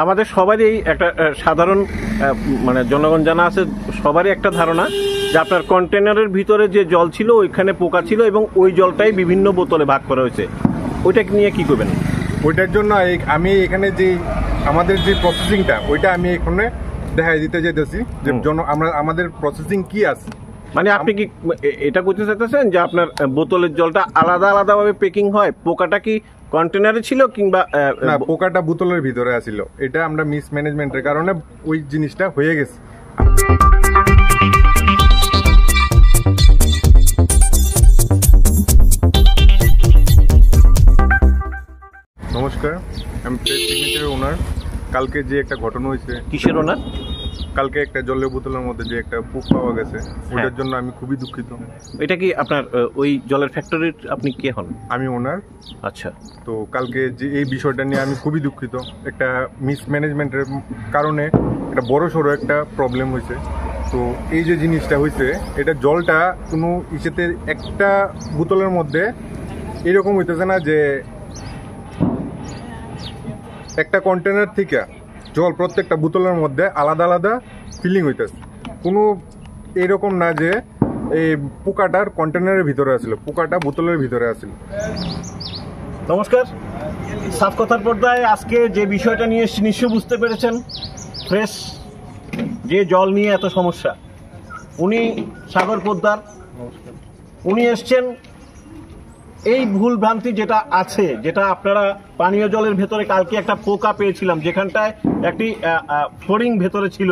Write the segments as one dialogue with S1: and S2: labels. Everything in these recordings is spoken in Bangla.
S1: আমাদের সবারই একটা সাধারণ মানে জনগণ জানা আছে, সবারই একটা ধারণা যে আপনার কন্টেনারের ভিতরে যে জল ছিল ওইখানে পোকা ছিল এবং ওই জলটাই বিভিন্ন বোতলে ভাগ করা হয়েছে। ওইটা নিয়ে কি করবেন?
S2: ওইটার জন্য আমি এখানে যে আমাদের যে প্রসেসিংটা ওইটা আমি এখানে দেখাই দিতে যেতেছি যে আমাদের প্রসেসিং কি আছে।
S1: মানে আপনি কি এটা করতে চাইতেছেন যে আপনার বোতলের জলটা আলাদা আলাদাভাবে প্যাকিং হয়? পোকাটা কি কন্টেনারে ছিল কিংবা
S2: না, পোকাটা বোতলের ভিতরে আছিল। এটা আমরা মিসম্যানেজমেন্টের কারণে ওই জিনিসটা হয়ে গেছে। নমস্কার, আমি প্রেস সিগনেচারের ওনার। কালকে যে একটা ঘটনা হয়েছে।
S1: কিসের ওনার?
S2: কালকে একটা জলের বোতলের মধ্যে যে একটা পোক পাওয়া গেছে, ওটার জন্য আমি খুবই দুঃখিত।
S1: এটা কি আপনার ওই জলের ফ্যাক্টরির আপনি কে হন?
S2: আমি ওনার।
S1: আচ্ছা।
S2: তো কালকে যে এই বিষয়টা নিয়ে আমি খুবই দুঃখিত। একটা মিসম্যানেজমেন্টের কারণে একটা বড় সড়ো একটা প্রবলেম হয়েছে। তো এই যে জিনিসটা হয়েছে, এটা জলটা কোনো ইসেতে একটা বোতলের মধ্যে এরকম হইতেছে না যে একটা কন্টেনার থেকে জল প্রত্যেকটা বোতলের মধ্যে আলাদা আলাদা ফিলিং হইতেছে। কোনো এরকম না যে এই পোকাটার কন্টেনারের ভিতরে আসছিল, পোকাটা বোতলের ভিতরে আসছিল।
S1: নমস্কার, সাফ কথার পর্দায় আজকে যে বিষয়টা নিয়ে নিশ্চয় বুঝতে পেরেছেন। ফ্রেশ যে জল নিয়ে এত সমস্যা, উনি সাগর পোদ্দার, উনি এসছেন এই ভুল ভ্রান্তি যেটা আছে, যেটা আপনারা পানীয় জলের ভেতরে কালকে একটা পোকা পেয়েছিলাম যেখানটায় একটি ফ্লোরিং ভেতরে ছিল,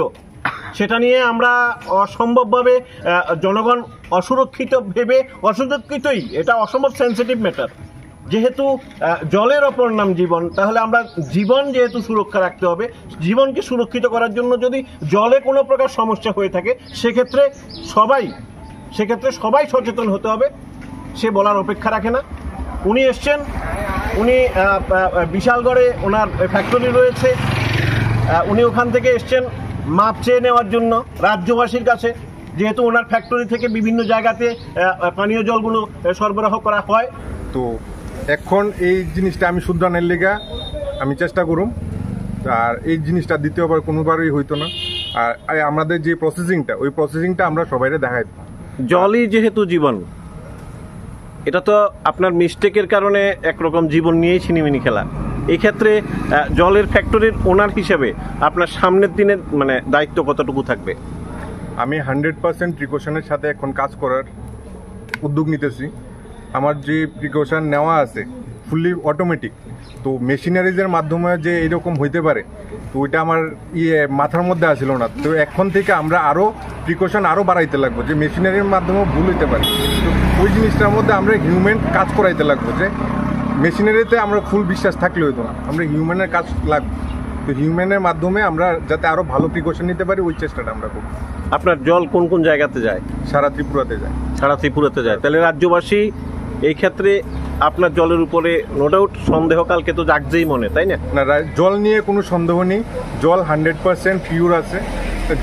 S1: সেটা নিয়ে আমরা অসম্ভবভাবে জনগণ অসুরক্ষিত ভেবে, অসুরক্ষিতই, এটা অসম্ভব সেন্সিটিভ ম্যাটার। যেহেতু জলের অপর নাম জীবন, তাহলে আমরা জীবন যেহেতু সুরক্ষা রাখতে হবে, জীবনকে সুরক্ষিত করার জন্য যদি জলে কোনো প্রকার সমস্যা হয়ে থাকে সেক্ষেত্রে সবাই সচেতন হতে হবে। সে বলার অপেক্ষা রাখে না। উনি এসছেন, উনি বিশালগড়ে ওনার ফ্যাক্টরি রয়েছে, উনি ওখান থেকে এসছেন মাপ চেয়ে নেওয়ার জন্য রাজ্যবাসীর কাছে, যেহেতু ওনার ফ্যাক্টরি থেকে বিভিন্ন জায়গাতে পানীয় জলগুলো সরবরাহ করা হয়।
S2: তো এখন এই জিনিসটা আমি শুধরানোর লেগা আমি চেষ্টা করুম, আর এই জিনিসটা দ্বিতীয়বার কোনোবারই হইতো না। আর আমাদের যে প্রসেসিংটা, ওই প্রসেসিংটা আমরা সবাই দেখাই।
S1: জলই যেহেতু জীবন, এটা তো আপনার মিস্টেকের কারণে একরকম জীবন নিয়েই ছিনিমিনি খেলা। এই ক্ষেত্রে জলের ফ্যাক্টরির ওনার হিসেবে আপনার সামনের দিনের মানে দায়িত্ব কতটুকু থাকবে?
S2: আমি 100% প্রিকশনের সাথে এখন কাজ করার উদ্যোগ নিতেছি। আমার যে প্রিকশন নেওয়া আছে ফুললি অটোমেটিক। তো মেশিনারিজের মাধ্যমে যে এরকম হইতে পারে, তো ওইটা আমার মাথার মধ্যে আসছিল না। তো এখন থেকে আমরা আরও প্রিকশন আরও বাড়াইতে লাগবো, যে মেশিনারির মাধ্যমেও ভুল হইতে পারে। তো ওই জিনিসটার মধ্যে আমরা হিউম্যান কাজ করাইতে লাগবো, যে মেশিনারিতে আমরা ফুল বিশ্বাস থাকলে হইতো না, আমরা হিউম্যানের কাজ লাগবে। তো হিউম্যানের মাধ্যমে আমরা যাতে আরও ভালো প্রিকশন নিতে পারি, ওই চেষ্টাটা আমরা করব।
S1: আপনার জল কোন কোন জায়গাতে যায়?
S2: সারা ত্রিপুরাতে যায়।
S1: সারা ত্রিপুরাতে যায়। তাহলে রাজ্যবাসী এই ক্ষেত্রে আপনার জলের উপরে নো ডাউট সন্দেহ কালকে তো জাগছেই মনে, তাই না?
S2: না, জল নিয়ে কোনো সন্দেহ নেই। জল 100% পিওর আছে।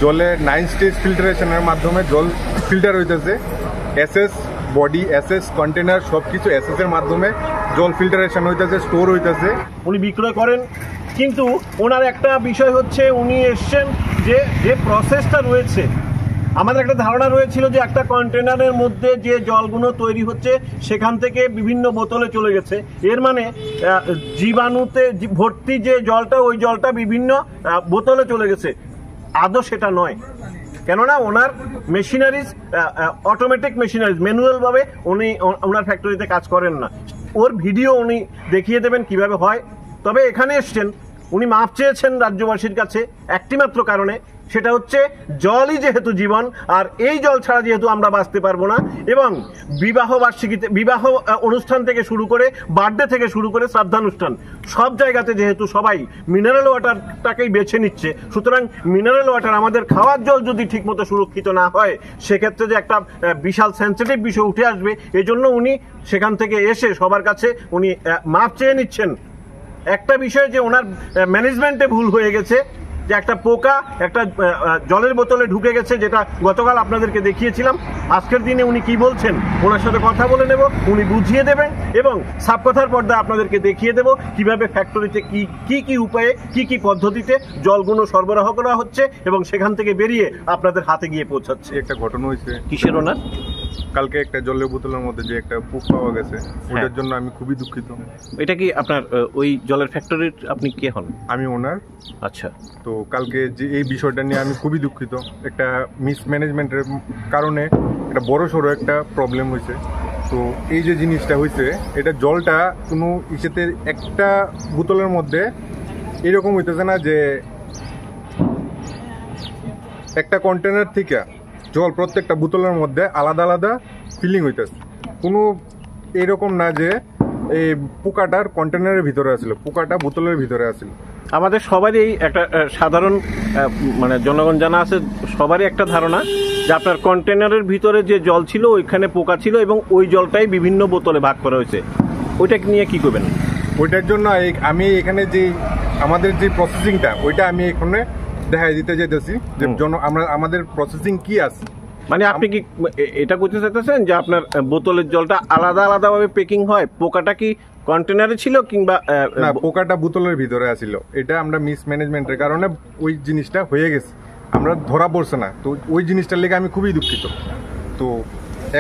S2: জলে 9 স্টেজ ফিল্টারেশনের মাধ্যমে জল ফিল্টার হইতেছে। এসএস বডি, এসএস কন্টেনার, সব কিছু এসএস এর মাধ্যমে জল ফিল্টারেশন হইতেছে, স্টোর হইতেছে।
S1: উনি বিক্রয় করেন, কিন্তু ওনার একটা বিষয় হচ্ছে উনি এসছেন যে প্রসেসটা রয়েছে, আমাদের একটা ধারণা রয়েছিল যে একটা কন্টেনারের মধ্যে যে জলগুলো তৈরি হচ্ছে সেখান থেকে বিভিন্ন বোতলে চলে গেছে। এর মানে জীবাণুতে ভর্তি যে জলটা, ওই জলটা বিভিন্ন বোতলে চলে গেছে। আদৌ সেটা নয়, কেননা ওনার মেশিনারিজ অটোমেটিক মেশিনারিজ, ম্যানুয়ালভাবে উনি ওনার ফ্যাক্টরিতে কাজ করেন না। ওর ভিডিও উনি দেখিয়ে দেবেন কিভাবে হয়। তবে এখানে এসছেন, উনি মাপ চেয়েছেন রাজ্যবাসীর কাছে একটি মাত্র কারণে, সেটা হচ্ছে জলই যেহেতু জীবন, আর এই জল ছাড়া যেহেতু আমরা বাঁচতে পারবো না। এবং বিবাহ বার্ষিকীতে, বিবাহ অনুষ্ঠান থেকে শুরু করে, বার্থডে থেকে শুরু করে শ্রাদ্ধানুষ্ঠান, সব জায়গাতে যেহেতু সবাই মিনারেল ওয়াটারটাকেই বেছে নিচ্ছে, সুতরাং মিনারেল ওয়াটার, আমাদের খাওয়ার জল যদি ঠিকমতো সুরক্ষিত না হয়, সেক্ষেত্রে যে একটা বিশাল সেন্সিটিভ বিষয় উঠে আসবে, এজন্য উনি সেখান থেকে এসে সবার কাছে উনি মাপ চেয়ে নিচ্ছেন। একটা বিষয় যে ওনার ম্যানেজমেন্টে ভুল হয়ে গেছে, যে একটা পোকা একটা জলের বোতলে ঢুকে গেছে, যেটা গতকাল আপনাদেরকে দেখিয়েছিলাম। আজকের দিনে উনি কি বলছেন ওনার সাথে কথা বলে নেব, উনি বুঝিয়ে দেবেন এবং সাবকথার পর্দায় আপনাদেরকে দেখিয়ে দেব কিভাবে ফ্যাক্টরিতে কি উপায়ে কি পদ্ধতিতে জলগুলো সরবরাহ করা হচ্ছে এবং সেখান থেকে বেরিয়ে আপনাদের হাতে গিয়ে পৌঁছাচ্ছে।
S2: একটা ঘটনা হয়েছে
S1: কিসের ওনার?
S2: কালকে একটা জলের বোতলের মধ্যে যে একটা পুক পাওয়া গেছে, ওটার জন্য আমি খুবই দুঃখিত।
S1: এটা কি আপনার ওই জলের ফ্যাক্টরির আপনি কে হন?
S2: আমি ওনার।
S1: আচ্ছা।
S2: তো কালকে যে এই বিষয়টা নিয়ে আমি খুবই দুঃখিত। একটা মিসম্যানেজমেন্টের কারণে একটা বড় সড়ো একটা প্রবলেম হয়েছে। তো এই যে জিনিসটা হয়েছে, এটা জলটা কোনো ইসেতে একটা বোতলের মধ্যে এরকম হইতেছে না যে একটা কন্টেনার থেকে জল প্রত্যেকটা বোতলের মধ্যে আলাদা আলাদা ফিলিং হইতেছে। কোনো এরকম না যে এই পোকাটার কন্টেনারের ভিতরে আসছিল, পোকাটা বোতলের ভিতরে আসছিল।
S1: আমাদের সবারই একটা সাধারণ মানে জনগণ জানা আছে, সবারই একটা ধারণা যে আপনার কন্টেনারের ভিতরে যে জল ছিল ওইখানে পোকা ছিল এবং ওই জলটাই বিভিন্ন বোতলে ভাগ করা হয়েছে। ওইটা নিয়ে কি করবেন?
S2: ওইটার জন্য আমি এখানে যে আমাদের যে প্রসেসিংটা ওইটা আমি এখানে দেখাই দিতে যেতেছি যে আমাদের প্রসেসিং কি আছে।
S1: মানে আপনি কি এটা করতে চাইতেছেন যে আপনার বোতলের জলটা আলাদা আলাদাভাবে প্যাকিং হয়? পোকাটা কি কন্টেনারে ছিল কিংবা
S2: না, পোকাটা বোতলের ভিতরে আসছিল। এটা আমরা মিসম্যানেজমেন্টের কারণে ওই জিনিসটা হয়ে গেছে, আমরা ধরা পড়ছে না। তো ওই জিনিসটার লেগে আমি খুবই দুঃখিত। তো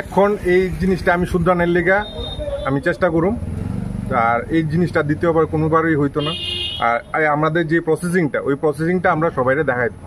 S2: এখন এই জিনিসটা আমি শুধরানোর লেগে আমি চেষ্টা করুম, আর এই জিনিসটা দ্বিতীয়বার কোনোবারই হইতো না। আর আমাদের যে প্রসেসিংটা ওই প্রসেসিংটা আমরা সবাইকে দেখাই দেব।